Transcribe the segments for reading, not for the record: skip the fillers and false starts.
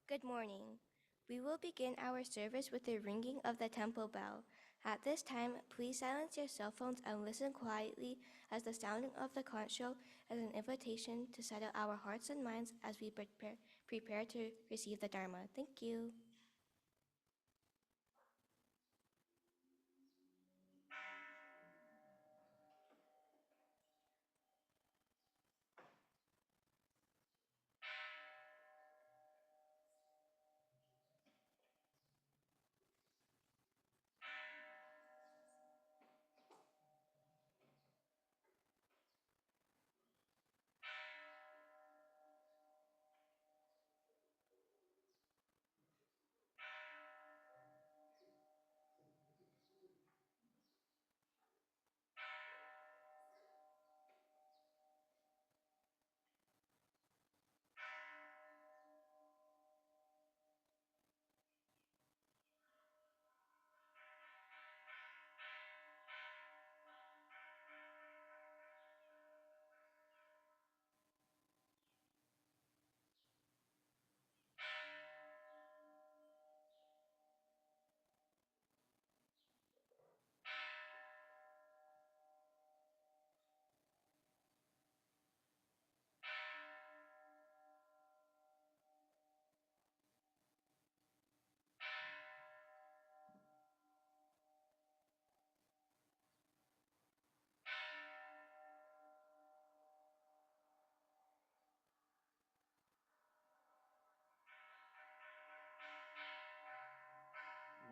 Good morning. We will begin our service with the ringing of the temple bell. At this time, please silence your cell phones and listen quietly as the sounding of the conch shell is an invitation to settle our hearts and minds as we prepare to receive the Dharma. Thank you.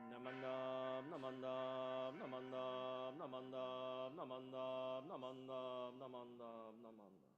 Namandam, namandam, namandam, namandam, namandam, namandam, namandam, namandam.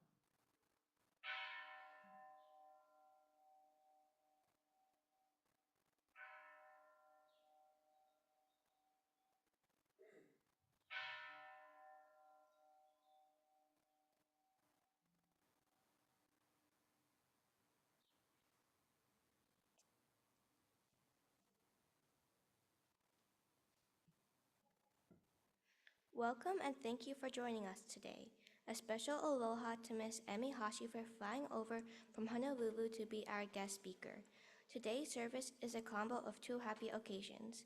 Welcome and thank you for joining us today. A special aloha to Miss Emmy Hashi for flying over from Honolulu to be our guest speaker. Today's service is a combo of two happy occasions,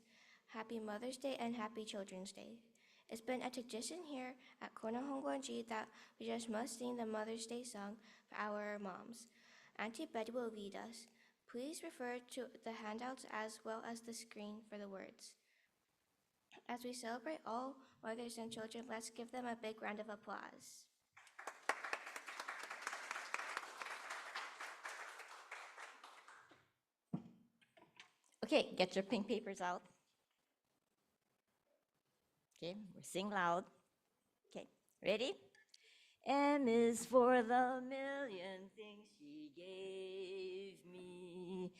Happy Mother's Day and Happy Children's Day. It's been a tradition here at Kona Hongwanji that we just must sing the Mother's Day song for our moms. Auntie Betty will lead us. Please refer to the handouts as well as the screen for the words. As we celebrate all mothers and children, let's give them a big round of applause. Okay, get your pink papers out. Okay, we're sing loud. Okay, ready? M is for the million things she gave me.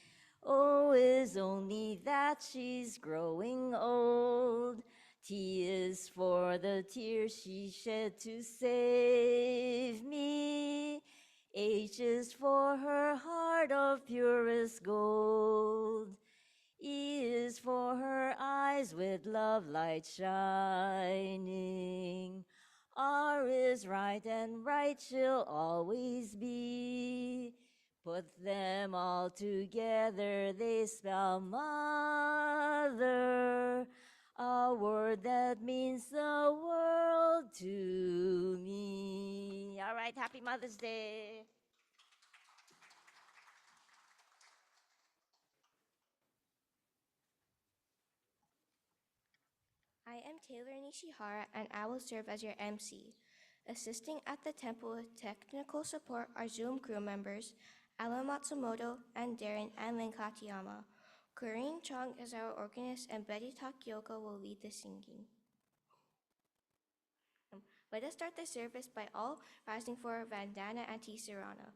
O is only that she's growing old. T is for the tears she shed to save me. H is for her heart of purest gold. E is for her eyes with love light shining. R is right and right she'll always be. Put them all together, they spell mother, a word that means the world to me. All right, happy Mother's Day. I am Taylor Nishihara and I will serve as your MC. Assisting at the temple with technical support are Zoom crew members Alan Matsumoto and Darren and Lin Katayama. Corinne Chong is our organist and Betty Takioka will lead the singing. Let us start the service by all rising for Vandana and Tisarana,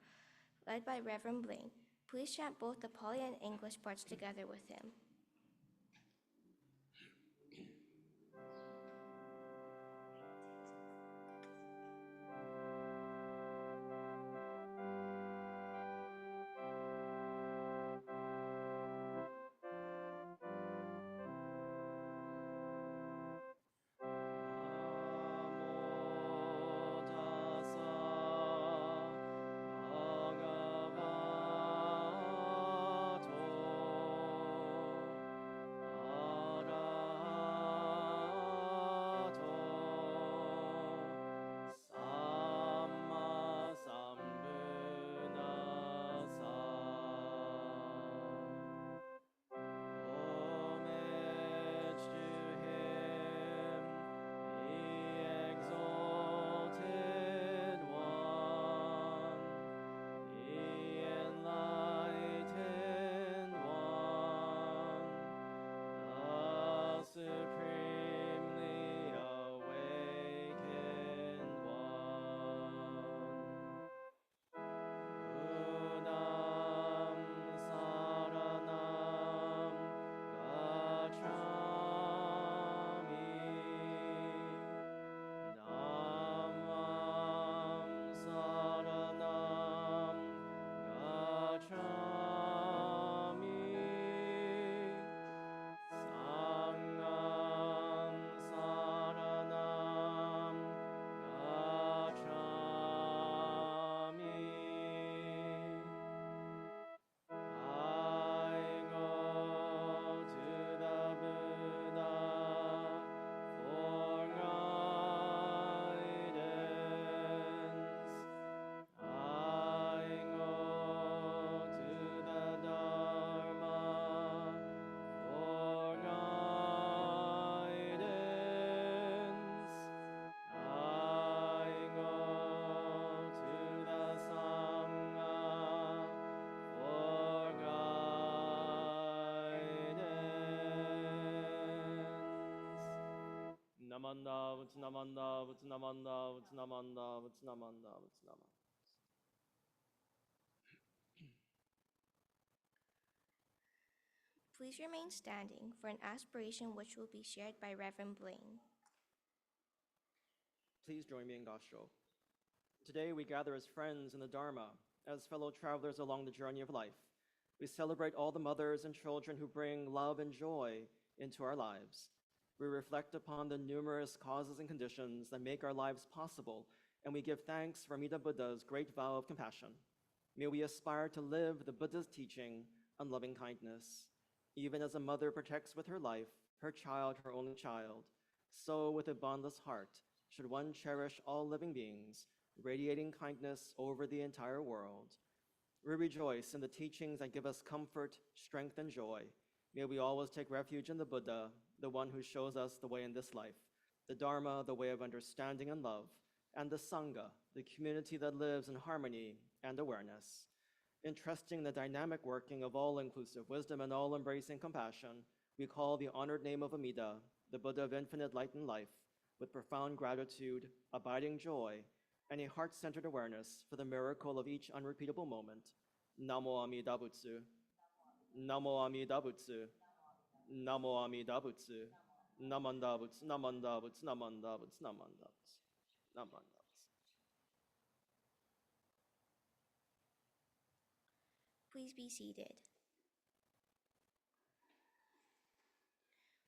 led by Reverend Blaine. Please chant both the Pali and English parts together with him. Namo tassa bhagavato Namanda, Namanda, Namanda, Namanda, Namanda, Namanda. Please remain standing for an aspiration which will be shared by Reverend Blaine. Please join me in Gasho. Today we gather as friends in the Dharma, as fellow travelers along the journey of life. We celebrate all the mothers and children who bring love and joy into our lives. We reflect upon the numerous causes and conditions that make our lives possible, and we give thanks for Amida Buddha's great vow of compassion. May we aspire to live the Buddha's teaching on loving kindness. Even as a mother protects with her life her child, her only child, so with a bondless heart should one cherish all living beings, radiating kindness over the entire world. We rejoice in the teachings that give us comfort, strength, and joy. May we always take refuge in the Buddha, the one who shows us the way in this life, the Dharma, the way of understanding and love, and the Sangha, the community that lives in harmony and awareness. Entrusting the dynamic working of all-inclusive wisdom and all-embracing compassion, we call the honored name of Amida, the Buddha of infinite light and life, with profound gratitude, abiding joy, and a heart-centered awareness for the miracle of each unrepeatable moment. Namo Amida Butsu. Namo Amida Butsu. Namo Amida Butsu. Namanda Butsu. Namanda Butsu. Namanda Butsu. Namanda Butsu. Namanda Butsu. Please be seated.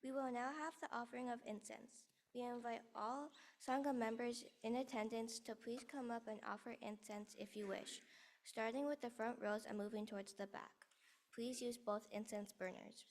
We will now have the offering of incense. We invite all Sangha members in attendance to please come up and offer incense if you wish, starting with the front rows and moving towards the back. Please use both incense burners.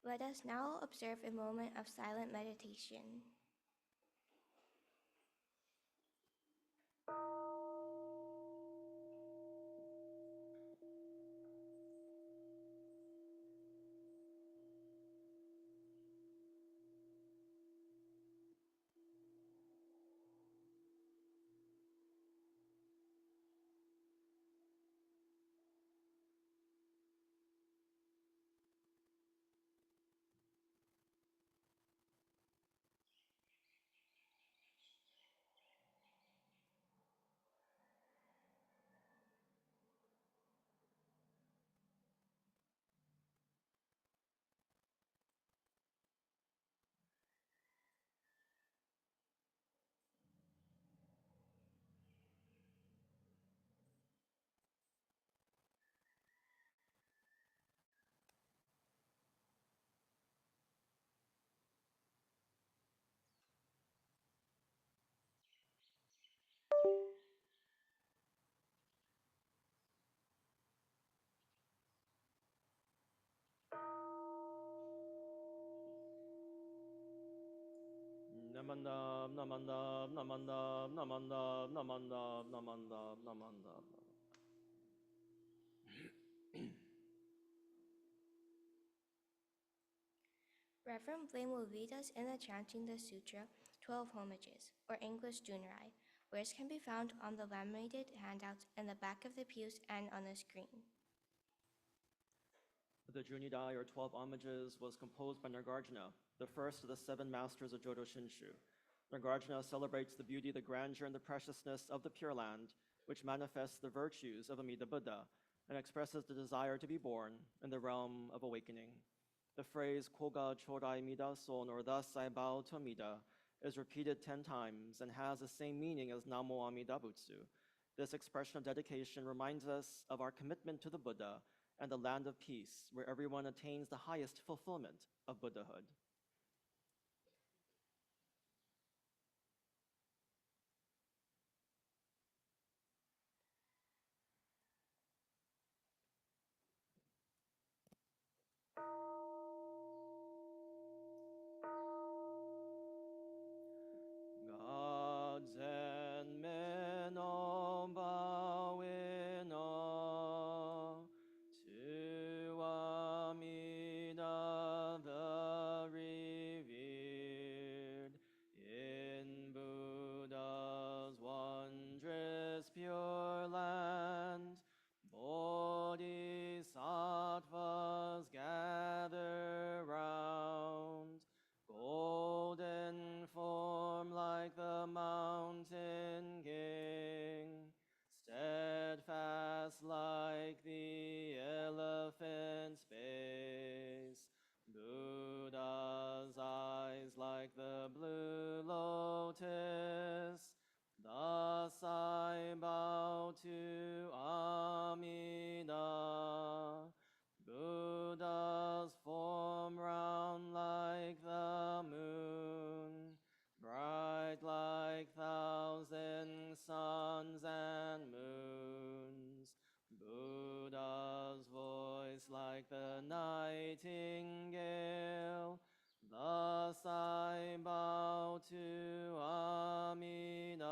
Let us now observe a moment of silent meditation. Namandam, namandam, namandam, namandam, namandam, namandam, namandam. Reverend Blaine will lead us in the chanting the sutra 12 Homages, or English Junrai. Words can be found on the laminated handouts in the back of the pews and on the screen. The Junidai, or 12 Homages, was composed by Nagarjuna, the first of the 7 masters of Jodo Shinshu. Nagarjuna celebrates the beauty, the grandeur, and the preciousness of the Pure Land, which manifests the virtues of Amida Buddha and expresses the desire to be born in the realm of awakening. The phrase Koga Chodai Mida Son, or thus I bow to Amida, is repeated 10 times and has the same meaning as Namo Amida Butsu. This expression of dedication reminds us of our commitment to the Buddha and the land of peace, where everyone attains the highest fulfillment of Buddhahood. Gods and men all bow in awe to Amida the revered, in Buddha's wondrous pure land. Bodhisattvas gather round, golden form like the mountain king, steadfast like the elephant's base, Buddha's eyes like the blue lotus. Thus I bow to Amida, Buddha's form round like the moon, bright like 1,000 suns and moons, Buddha's voice like the nightingale. Thus I bow to Amida,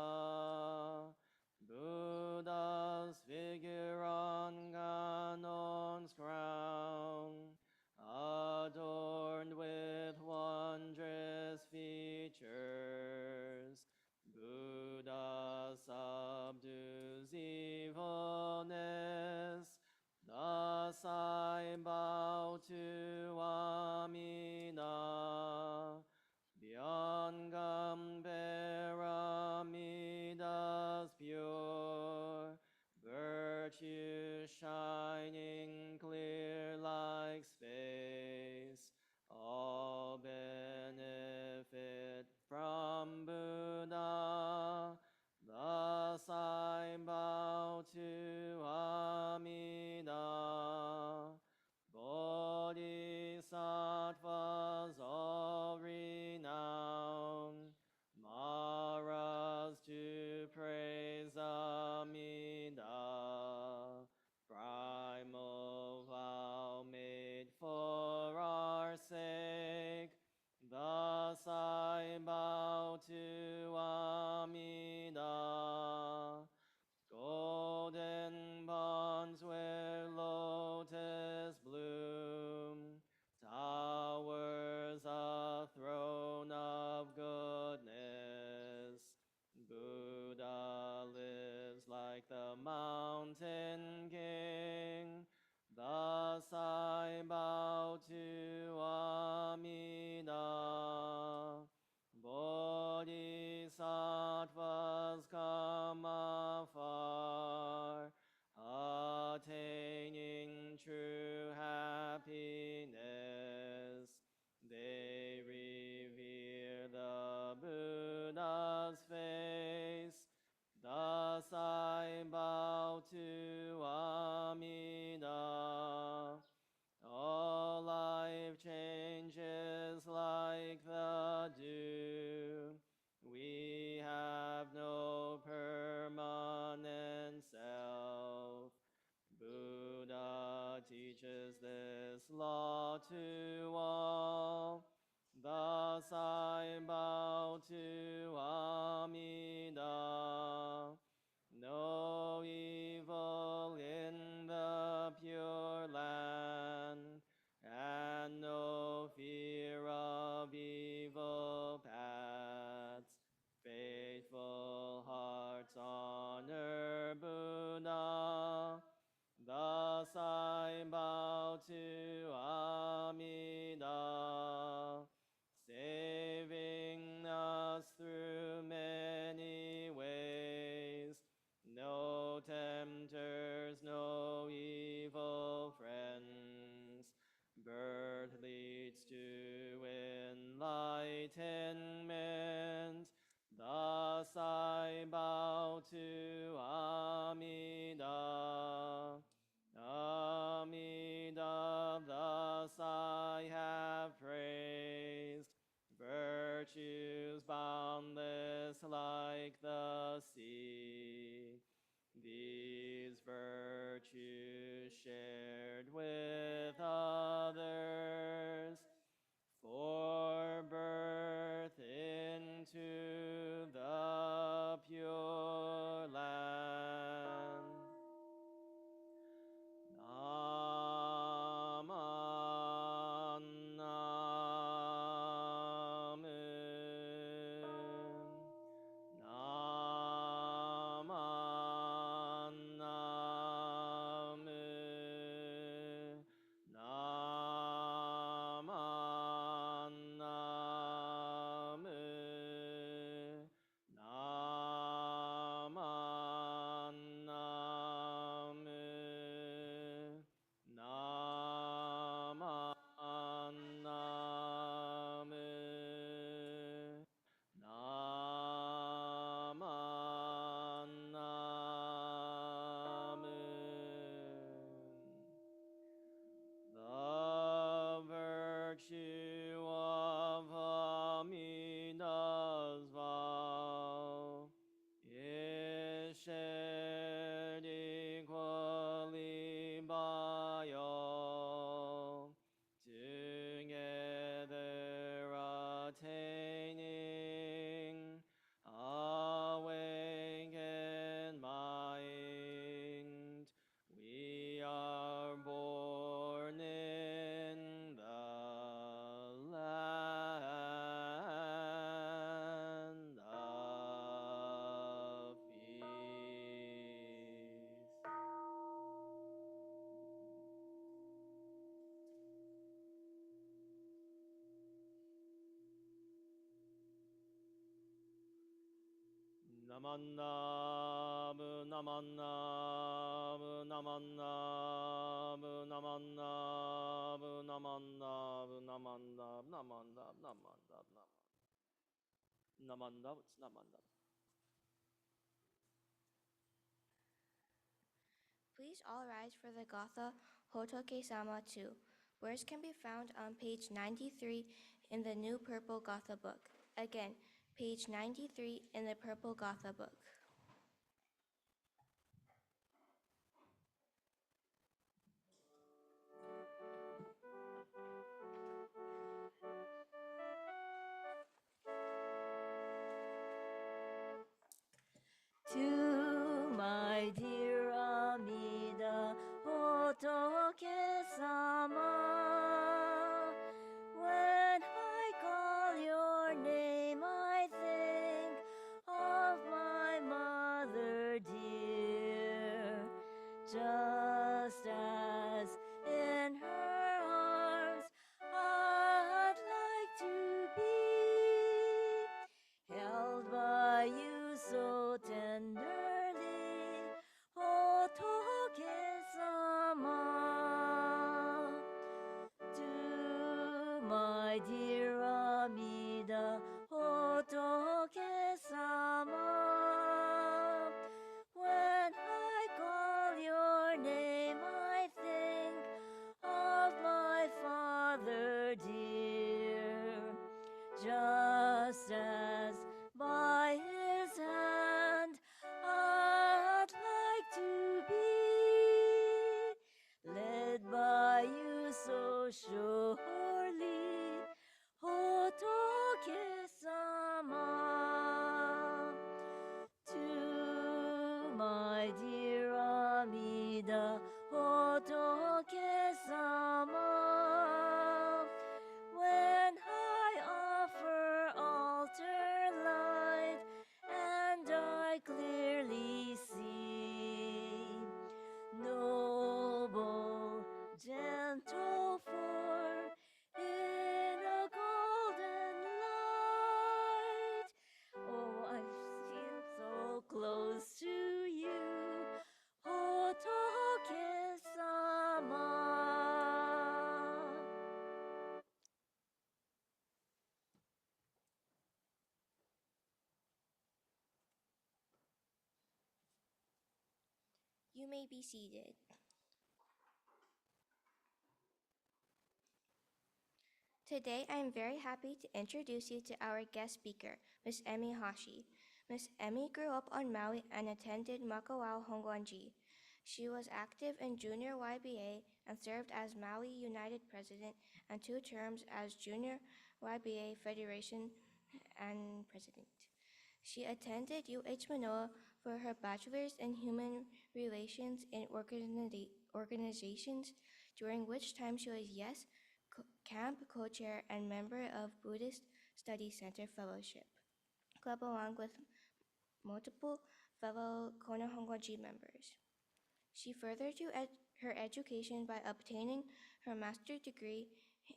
Buddha's figure on Ganon's crown, adorned with wondrous features. Buddha subdues evilness. Thus I bow to Amida, beyond compare Amida's pure virtue shining clear like space. All benefit from Buddha. Thus I bow to Amida. Bodhisattvas all renown, Maras to praise Amida. Primal vow made for our sake, law to all. Thus I bow to Amida. No evil in the pure land, and no fear of evil paths. Faithful hearts honor Buddha. Thus I bow to Amida, saving us through many ways. No tempters, no evil friends. Birth leads to enlightenment. Thus I bow to Amida. Amida, thus I have praised. Virtues boundless like the sea. These virtues shared with others, for birth into the pure land. Amen. The virtue of Amida's vow is shared equally by all, together attaining awakened mind. We are born in the land of peace. Namannamu, namannamu, namannamu, namannamu, namannamu, namannamu, namannamu, namannamu, namannamu, it's namannamu. Please all rise for the Gatha Hotoke-sama 2. Words can be found on page 93 in the New Purple Gatha book. Again, page 93 in the Purple Gatha book. To my dear Amida Hotoke-sama, when I call your name, I think of my mother dear, just as in her arms I'd like to be, held by you so tenderly, Hotoke-sama. To my dear Amida Hotoke-sama, when I call your name, I think of my father dear, just as by his hand I'd like to be, led by you so may be seated. Today, I am very happy to introduce you to our guest speaker, Ms. Emi Hashi. Ms. Emi grew up on Maui and attended Makawao Hongwanji. She was active in Junior YBA and served as Maui United President and 2 terms as Junior YBA Federation and President. She attended UH Manoa for her bachelor's in human relations in organizations, during which time she was camp co-chair and member of Buddhist Studies Center Fellowship Club along with multiple fellow Kona Hongwanji members. She furthered her education by obtaining her master's degree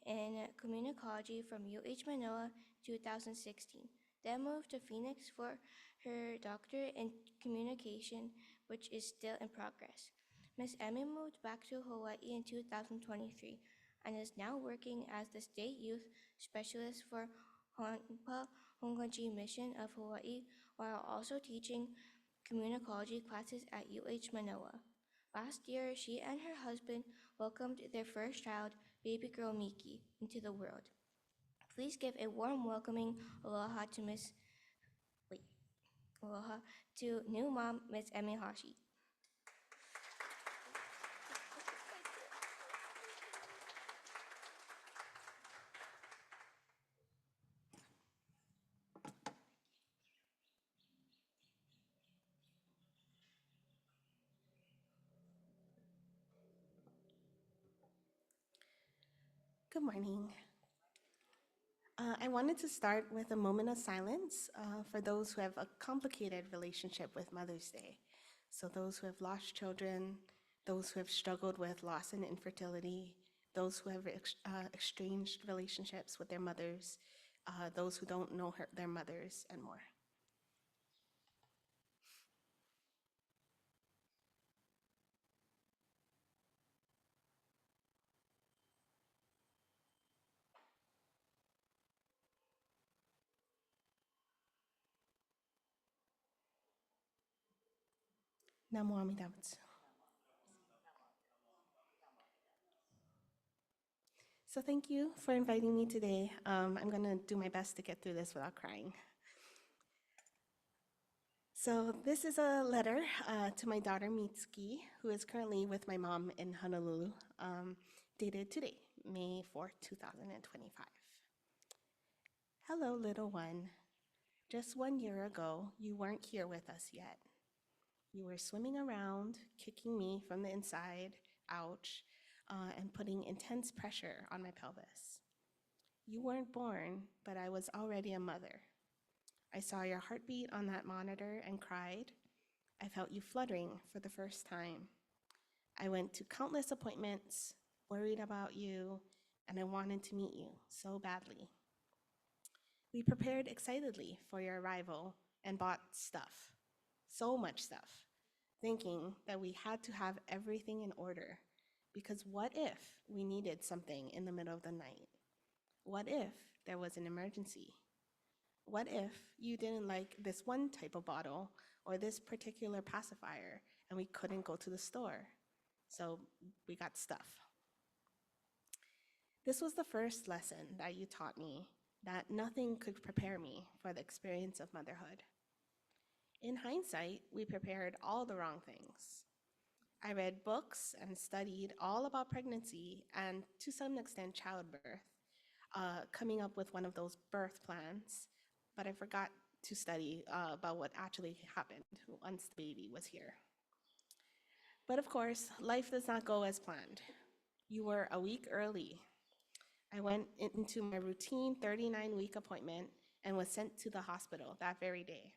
in communicology from UH Manoa 2016, then moved to Phoenix for her doctorate in communication, which is still in progress. Ms. Emi moved back to Hawaii in 2023 and is now working as the State Youth Specialist for Honpa Hongwanji Mission of Hawaii while also teaching communicology classes at UH Manoa. Last year, she and her husband welcomed their first child, baby girl Miki, into the world. Please give a warm welcoming aloha to new mom, Ms. Emi Hashi. Good morning. I wanted to start with a moment of silence for those who have a complicated relationship with Mother's Day. So those who have lost children, those who have struggled with loss and infertility, those who have exchanged relationships with their mothers, those who don't know their mothers, and more. Namo Amida Butsu. So thank you for inviting me today. I'm going to do my best to get through this without crying. So this is a letter to my daughter Mitsuki, who is currently with my mom in Honolulu, dated today, May 4, 2025. Hello, little one. Just 1 year ago, you weren't here with us yet. You were swimming around, kicking me from the inside, ouch, and putting intense pressure on my pelvis. You weren't born, but I was already a mother. I saw your heartbeat on that monitor and cried. I felt you fluttering for the first time. I went to countless appointments, worried about you, and I wanted to meet you so badly. We prepared excitedly for your arrival and bought stuff, so much stuff, thinking that we had to have everything in order, because what if we needed something in the middle of the night? What if there was an emergency? What if you didn't like this one type of bottle or this particular pacifier and we couldn't go to the store? So we got stuff. This was the first lesson that you taught me, that nothing could prepare me for the experience of motherhood. In hindsight, we prepared all the wrong things. I read books and studied all about pregnancy and, to some extent, childbirth, coming up with one of those birth plans, but I forgot to study about what actually happened once the baby was here. But of course, life does not go as planned. You were a week early. I went into my routine 39-week appointment and was sent to the hospital that very day.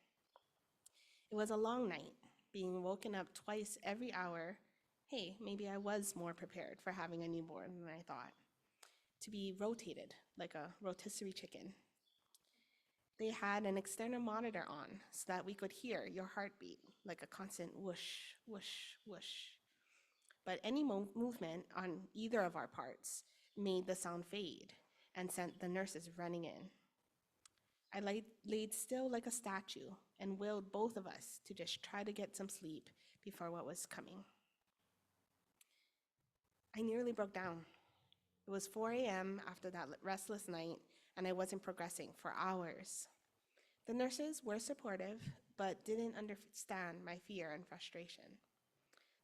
It was a long night, being woken up twice every hour. Hey, maybe I was more prepared for having a newborn than I thought. To be rotated like a rotisserie chicken. They had an external monitor on so that we could hear your heartbeat like a constant whoosh, whoosh, whoosh. But any movement on either of our parts made the sound fade and sent the nurses running in. I laid still like a statue and willed both of us to just try to get some sleep before what was coming. I nearly broke down. It was 4 a.m. after that restless night, and I wasn't progressing for hours. The nurses were supportive, but didn't understand my fear and frustration.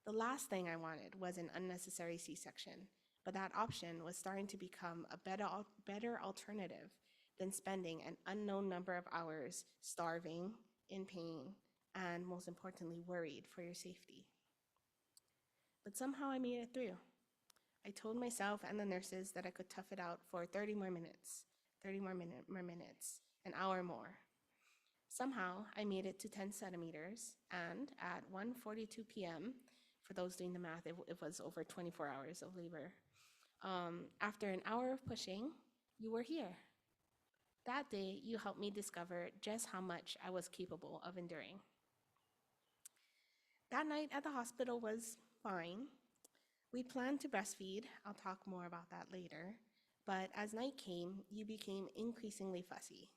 The last thing I wanted was an unnecessary C-section, but that option was starting to become a better alternative than spending an unknown number of hours starving, in pain, and most importantly, worried for your safety. But somehow I made it through. I told myself and the nurses that I could tough it out for 30 more minutes, 30 more minutes, an hour more. Somehow, I made it to 10 centimeters, and at 1:42 p.m., for those doing the math, it was over 24 hours of labor. After an hour of pushing, you were here. That day, you helped me discover just how much I was capable of enduring. That night at the hospital was fine. We planned to breastfeed. I'll talk more about that later. But as night came, you became increasingly fussy.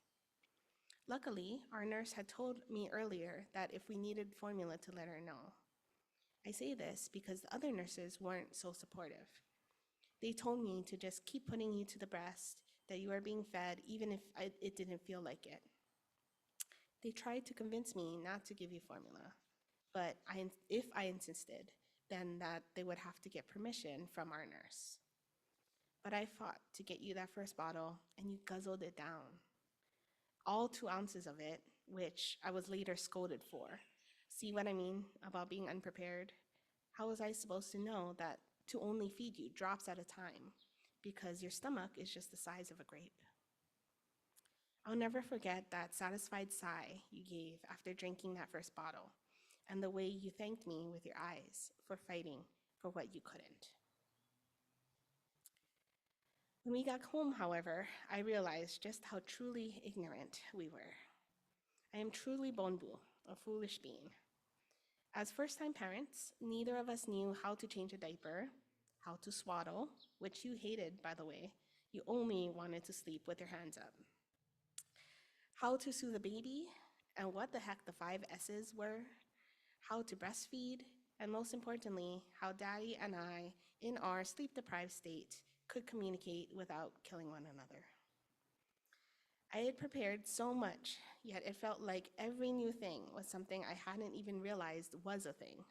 Luckily, our nurse had told me earlier that if we needed formula to let her know. I say this because the other nurses weren't so supportive. They told me to just keep putting you to the breast, that you are being fed even if it didn't feel like it. They tried to convince me not to give you formula, but if I insisted, then that they would have to get permission from our nurse. But I fought to get you that first bottle, and you guzzled it down. All 2 ounces of it, which I was later scolded for. See what I mean about being unprepared? How was I supposed to know that to only feed you drops at a time because your stomach is just the size of a grape? I'll never forget that satisfied sigh you gave after drinking that first bottle, and the way you thanked me with your eyes for fighting for what you couldn't. When we got home, however, I realized just how truly ignorant we were. I am truly bonbu, a foolish being. As first-time parents, neither of us knew how to change a diaper, how to swaddle, which you hated, by the way. You only wanted to sleep with your hands up. How to soothe a baby, and what the heck the 5 S's were, how to breastfeed, and most importantly, how Daddy and I, in our sleep-deprived state, could communicate without killing one another. I had prepared so much, yet it felt like every new thing was something I hadn't even realized was a thing.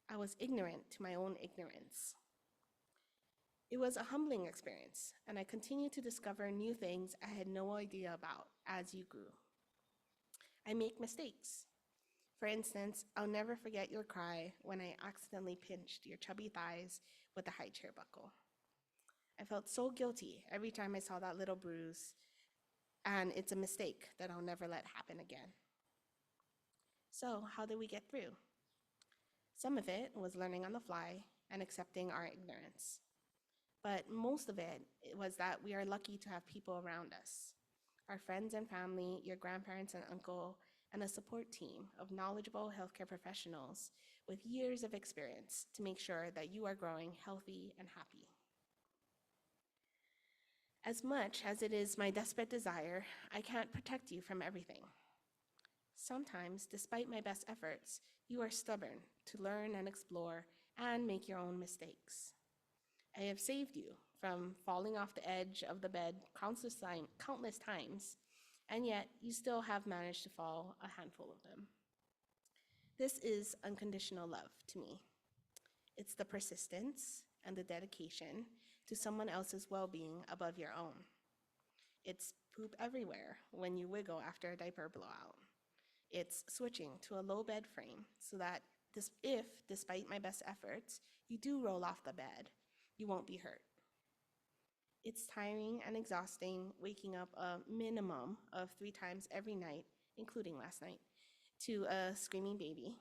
I was ignorant to my own ignorance. It was a humbling experience, and I continued to discover new things I had no idea about as you grew. I make mistakes. For instance, I'll never forget your cry when I accidentally pinched your chubby thighs with a high chair buckle. I felt so guilty every time I saw that little bruise, and it's a mistake that I'll never let happen again. So, how did we get through? Some of it was learning on the fly and accepting our ignorance. But most of it was that we are lucky to have people around us. Our friends and family, your grandparents and uncle, and a support team of knowledgeable healthcare professionals with years of experience to make sure that you are growing healthy and happy. As much as it is my desperate desire, I can't protect you from everything. Sometimes, despite my best efforts, you are stubborn to learn and explore and make your own mistakes. I have saved you from falling off the edge of the bed countless times, and yet you still have managed to fall a handful of them. This is unconditional love to me. It's the persistence and the dedication to someone else's well-being above your own. It's poop everywhere when you wiggle after a diaper blowout. It's switching to a low bed frame so that if, despite my best efforts, you do roll off the bed, you won't be hurt. It's tiring and exhausting waking up a minimum of 3 times every night, including last night, to a screaming baby.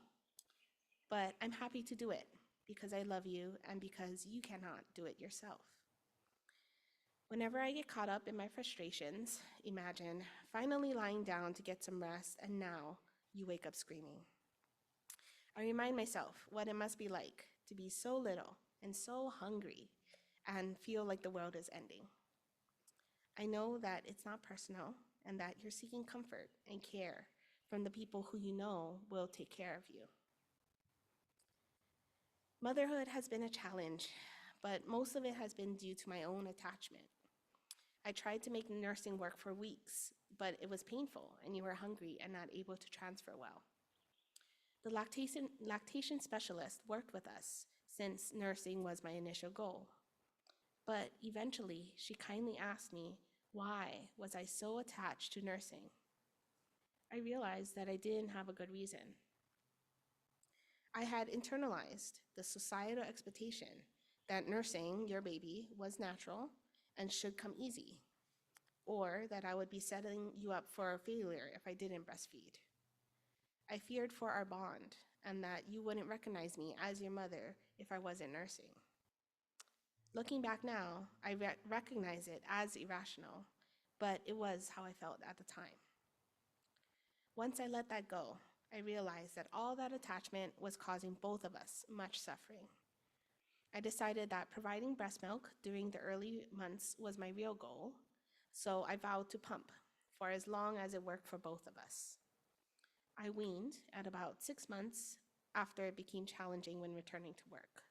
But I'm happy to do it because I love you and because you cannot do it yourself. Whenever I get caught up in my frustrations, imagine finally lying down to get some rest, and now you wake up screaming. I remind myself what it must be like to be so little and so hungry and feel like the world is ending. I know that it's not personal and that you're seeking comfort and care from the people who you know will take care of you. Motherhood has been a challenge, but most of it has been due to my own attachment. I tried to make nursing work for weeks, but it was painful and you were hungry and not able to transfer well. The lactation specialist worked with us since nursing was my initial goal. But eventually, she kindly asked me, why was I so attached to nursing? I realized that I didn't have a good reason. I had internalized the societal expectation that nursing your baby was natural and should come easy, or that I would be setting you up for a failure if I didn't breastfeed. I feared for our bond and that you wouldn't recognize me as your mother if I wasn't nursing. Looking back now, I recognize it as irrational, but it was how I felt at the time. Once I let that go, I realized that all that attachment was causing both of us much suffering. I decided that providing breast milk during the early months was my real goal, so I vowed to pump for as long as it worked for both of us. I weaned at about 6 months after it became challenging when returning to work.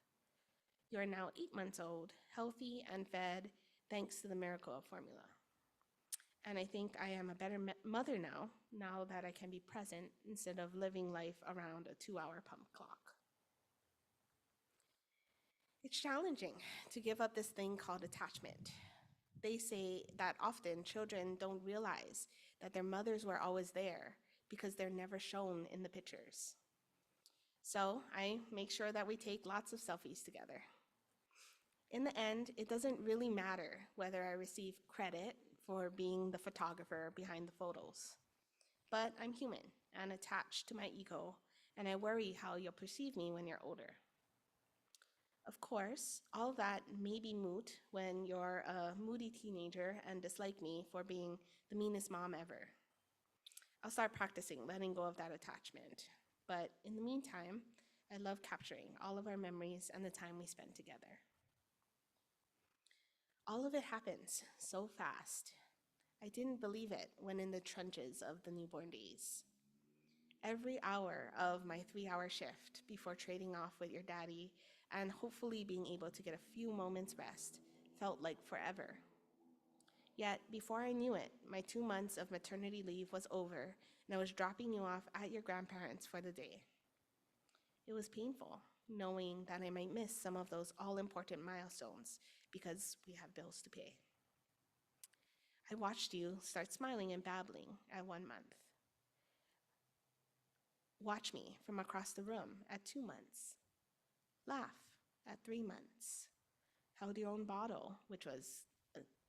You are now 8 months old, healthy and fed, thanks to the miracle of formula. And I think I am a better mother now that I can be present instead of living life around a 2-hour pump clock. It's challenging to give up this thing called attachment. They say that often children don't realize that their mothers were always there because they're never shown in the pictures. So I make sure that we take lots of selfies together. In the end, it doesn't really matter whether I receive credit for being the photographer behind the photos. But I'm human and attached to my ego, and I worry how you'll perceive me when you're older. Of course, all of that may be moot when you're a moody teenager and dislike me for being the meanest mom ever. I'll start practicing letting go of that attachment. But in the meantime, I love capturing all of our memories and the time we spend together. All of it happens so fast. I didn't believe it when in the trenches of the newborn days. Every hour of my 3-hour shift before trading off with your daddy and hopefully being able to get a few moments rest felt like forever. Yet, before I knew it, my 2 months of maternity leave was over and I was dropping you off at your grandparents' for the day. It was painful, knowing that I might miss some of those all-important milestones because we have bills to pay. I watched you start smiling and babbling at 1 month. Watch me from across the room at 2 months. Laugh at 3 months. Held your own bottle, which was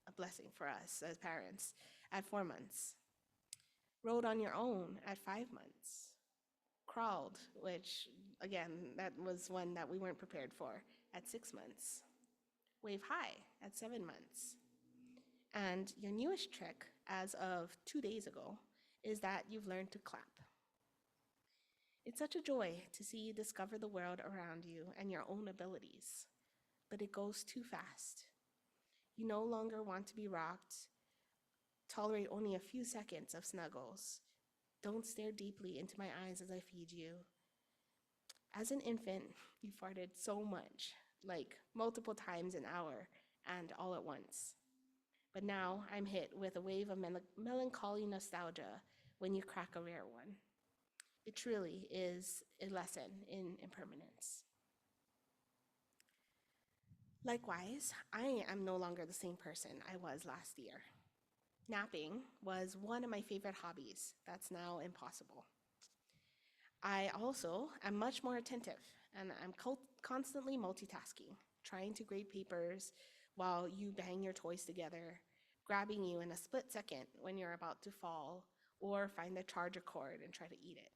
a blessing for us as parents, at 4 months. Rode on your own at 5 months. Crawled, which, again, that was one that we weren't prepared for, at 6 months. Wave high at 7 months. And your newest trick, as of 2 days ago, is that you've learned to clap. It's such a joy to see you discover the world around you and your own abilities, but it goes too fast. You no longer want to be rocked, tolerate only a few seconds of snuggles. Don't stare deeply into my eyes as I feed you. As an infant, you farted so much, like multiple times an hour and all at once. But now I'm hit with a wave of melancholy nostalgia when you crack a rare one. It truly is a lesson in impermanence. Likewise, I am no longer the same person I was last year. Napping was one of my favorite hobbies that's now impossible. I also am much more attentive, and I'm constantly multitasking, trying to grade papers while you bang your toys together, grabbing you in a split second when you're about to fall, or find the charger cord and try to eat it.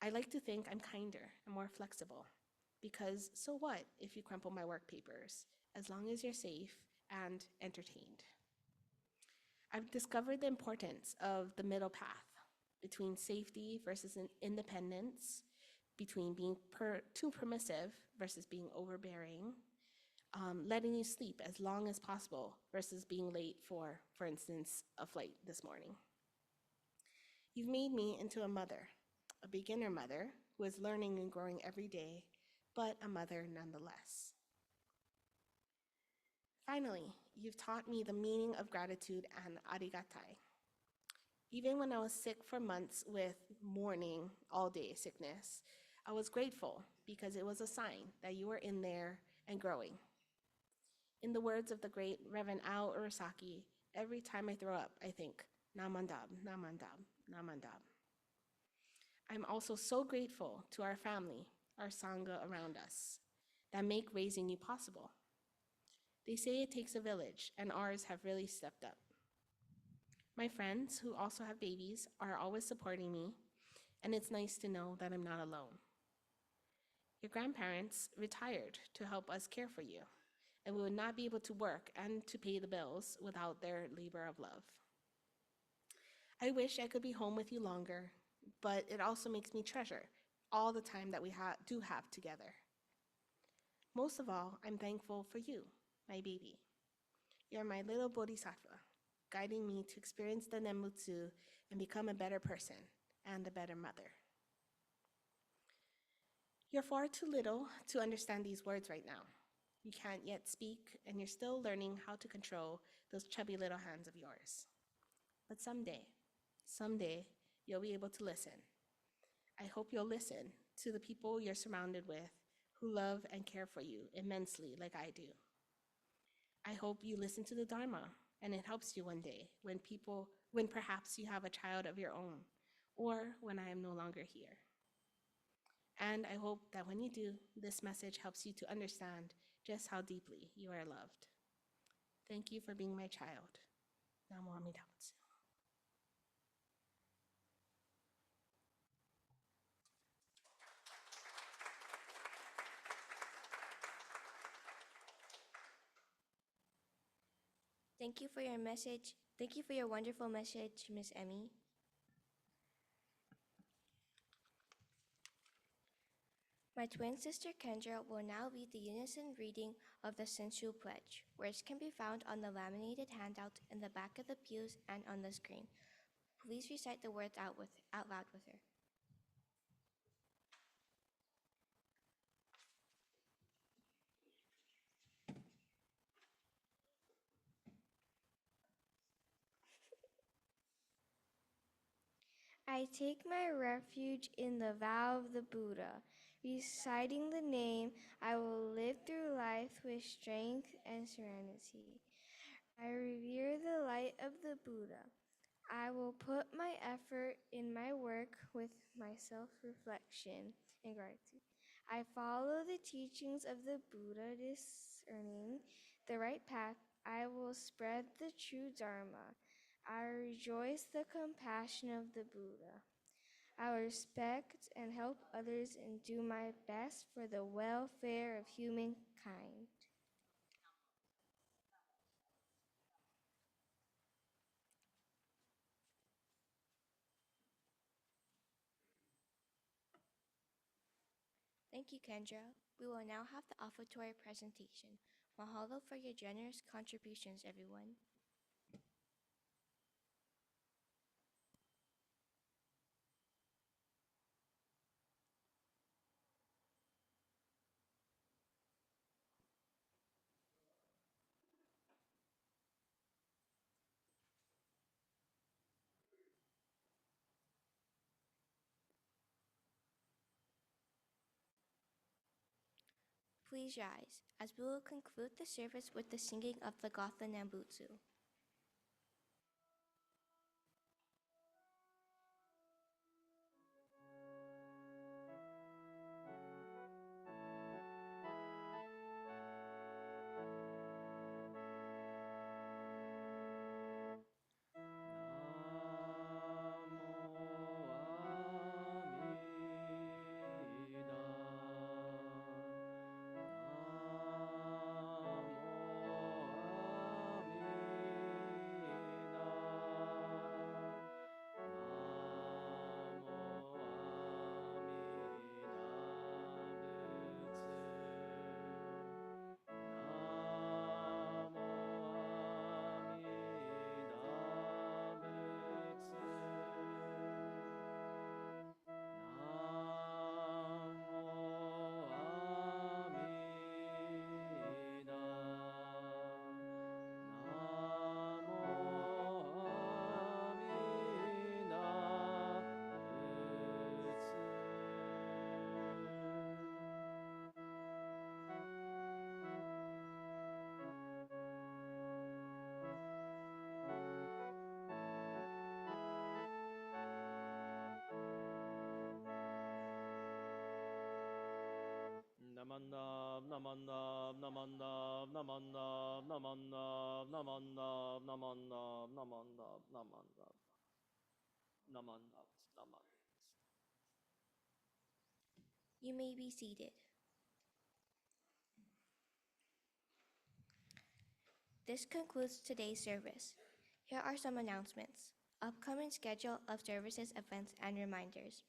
I like to think I'm kinder and more flexible, because so what if you crumple my work papers, as long as you're safe and entertained. I've discovered the importance of the middle path between safety versus independence, between being too permissive versus being overbearing, letting you sleep as long as possible versus being late for instance, a flight this morning. You've made me into a mother, a beginner mother who is learning and growing every day, but a mother nonetheless. Finally, you've taught me the meaning of gratitude and arigatai. Even when I was sick for months with morning, all day sickness, I was grateful because it was a sign that you were in there and growing. In the words of the great Reverend Ao Urasaki, every time I throw up, I think, Namandab, Namandab, Namandab. I'm also so grateful to our family, our Sangha around us, that make raising you possible. They say it takes a village, and ours have really stepped up. My friends, who also have babies, are always supporting me, and it's nice to know that I'm not alone. Your grandparents retired to help us care for you, and we would not be able to work and to pay the bills without their labor of love. I wish I could be home with you longer, but it also makes me treasure all the time that we do have together. Most of all, I'm thankful for you, my baby. You're my little bodhisattva, guiding me to experience the Nembutsu and become a better person and a better mother. You're far too little to understand these words right now. You can't yet speak, and you're still learning how to control those chubby little hands of yours. But someday, you'll be able to listen. I hope you'll listen to the people you're surrounded with who love and care for you immensely like I do. I hope you listen to the Dharma and it helps you one day when perhaps you have a child of your own or when I am no longer here. And I hope that when you do, this message helps you to understand just how deeply you are loved. Thank you for being my child. Namo Amida Butsu. Thank you for your message. Thank you for your wonderful message, Miss Emmy. My twin sister Kendra will now read the unison reading of the Senshu Pledge. Words can be found on the laminated handout in the back of the pews and on the screen. Please recite the words out loud with her. I take my refuge in the vow of the Buddha. Reciting the name, I will live through life with strength and serenity. I revere the light of the Buddha. I will put my effort in my work with my self-reflection and gratitude. I follow the teachings of the Buddha, discerning the right path. I will spread the true Dharma. I rejoice the compassion of the Buddha. I will respect and help others and do my best for the welfare of humankind. Thank you, Kendra. We will now have the offertory presentation. Mahalo for your generous contributions, everyone. Please rise, as we will conclude the service with the singing of the Gotha Nambutsu. Namandab, namandab, namandab, namandab, namandab, namandab, namandab, namandab, namandab, namandab, namandab. You may be seated. This concludes today's service. Here are some announcements. Upcoming schedule of services, events, and reminders.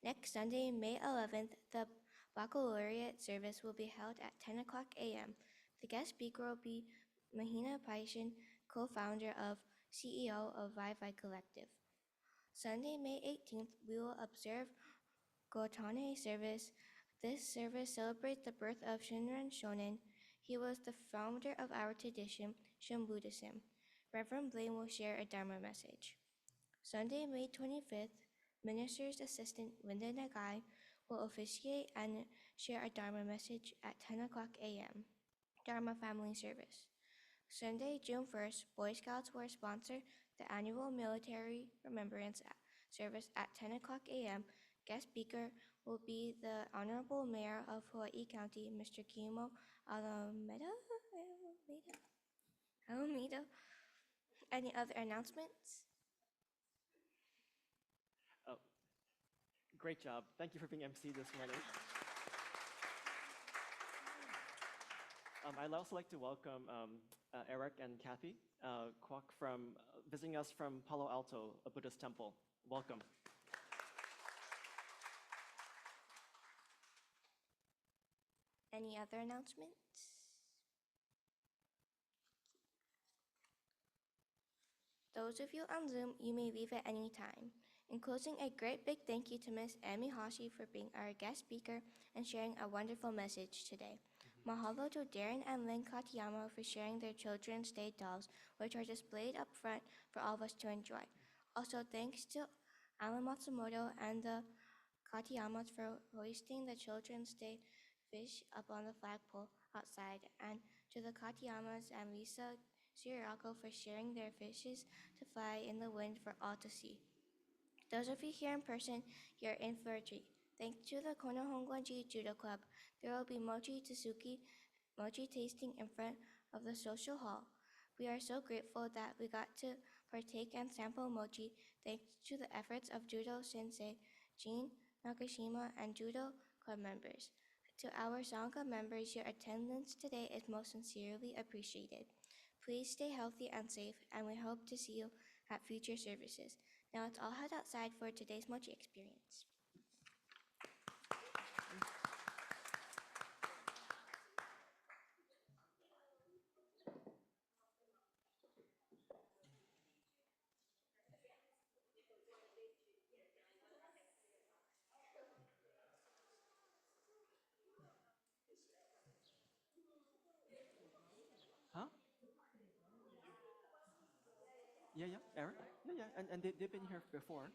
Next Sunday, May 11th, the baccalaureate service will be held at 10 o'clock a.m. The guest speaker will be Mahina Paishan, co-founder of CEO of Wi-Fi Collective. Sunday, May 18th, we will observe Gotane service. This service celebrates the birth of Shinran Shonin. He was the founder of our tradition, Shin Buddhism. Reverend Blaine will share a Dharma message. Sunday, May 25th, Minister's Assistant Linda Nagai will officiate and share a Dharma message at 10 o'clock a.m. Dharma Family Service. Sunday, June 1st, Boy Scouts will sponsor the annual military remembrance service at 10 o'clock a.m. Guest speaker will be the Honorable Mayor of Hawaii County, Mr. Kimo Alameda. Any other announcements? Oh, great job. Thank you for being MC this morning. I'd also like to welcome Eric and Kathy Kwok from visiting us from Palo Alto, a Buddhist temple. Welcome. Any other announcements? Those of you on Zoom, you may leave at any time. In closing, a great big thank you to Ms. Amy Hashi for being our guest speaker and sharing a wonderful message today. Mahalo to Darren and Lynn Katayama for sharing their Children's Day dolls, which are displayed up front for all of us to enjoy. Also, thanks to Alan Matsumoto and the Katayamas for hoisting the Children's Day fish up on the flagpole outside, and to the Katayamas and Lisa Siriaco for sharing their fishes to fly in the wind for all to see. Those of you here in person, you're in for a treat. Thanks to the Konohongwanji Judo Club, there will be mochi tasting in front of the social hall. We are so grateful that we got to partake and sample mochi thanks to the efforts of Judo Sensei Jean Nakashima and Judo Club members. To our Sangha members, your attendance today is most sincerely appreciated. Please stay healthy and safe, and we hope to see you at future services. Now let's all head outside for today's mochi experience. Huh? Yeah, Eric? Yeah, and they've been here before.